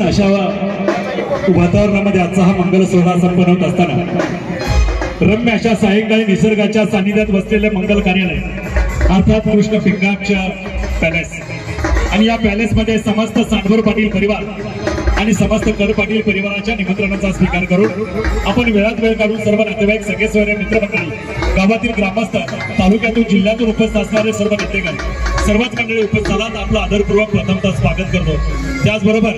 अशा वातावरणामध्ये आजचा हा मंगल सोहळा संपन्न होत असताना रम्य अशा सायंकाळी निसर्गाच्या सानिध्यात बसलेले मंगल कार्यालय अर्थात कृष्ण पिंगाच्या पॅलेस आणि या पॅलेस मध्ये समस्त सांडवर पाटील परिवार आणि समस्त कर पाटील परिवाराच्या निमंत्रणाचा स्वीकार करून आपण वेळात वेळ काढून सर्व नातेवाईक सगळे सोयरे मित्रमंडळी गावातील ग्रामस्थ तालुक्यातून जिल्ह्यातून उपस्थित असणारे सर्व नेतेगण सर्वच मंडळी उपस्थित झालात आपलं आदरपूर्वक प्रथमतः स्वागत करतो। त्याचबरोबर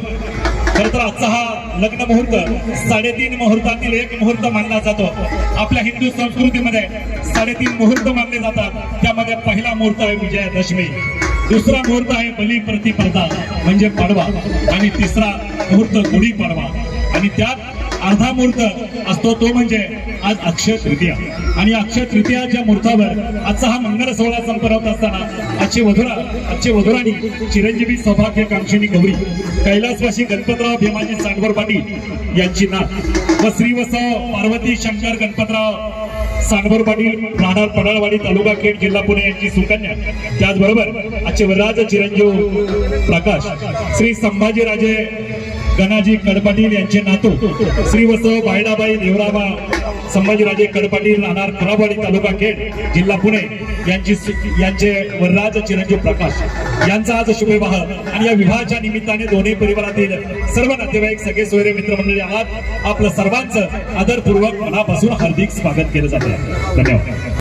खरं तर आजचा हा लग्न मुहूर्त 3.5 मुहूर्तातील एक मुहूर्त मानला जातो। आपल्या हिंदू संस्कृतीमध्ये 3.5 मुहूर्त मानले जातात। त्यामध्ये पहिला मुहूर्त आहे विजयादशमी, दुसरा मुहूर्त आहे बली प्रतिपदा म्हणजे पाडवा आणि तिसरा मुहूर्त गुढी पाडवा आणि त्यात अर्धा मुहूर्त असतो तो म्हणजे आज अक्षय तृतीया आणि अक्षय तृतीयाच्या मुहूर्तावर आजचा हा मंगल सोहळा संपन्न होत असताना आजची वधुराणी चिरंजीवी सौभाग्यकांक्षिणी गौरी कैलासवासी गणपतराव भीमाजी सांडवर पाटील यांची नात व श्रीवत्सव पार्वती शंकर गणपतराव सांडवर पाटील राहणार पडाळवाडी तालुका खेड जिल्हा पुणे यांची सुकन्या। त्याचबरोबर आजचे वरराज चिरंजीव प्रकाश श्री संभाजीराजे गणाजी कडपाटील यांचे नातू श्रीवत्सव बायडाबाई देवराबा संभाजीराजे कडपाटील राहणार खराबवाडी तालुका खेड जिल्हा पुणे यांचे वरराज चिरंजीव प्रकाश यांचा आज शुभविवाह आणि या विवाहाच्या निमित्ताने दोन्ही परिवारातील सर्व नातेवाईक सगळे सोयरे मित्रमंडळी आहात आपलं सर्वांचं आदरपूर्वक मनापासून हार्दिक स्वागत केलं जातं। धन्यवाद।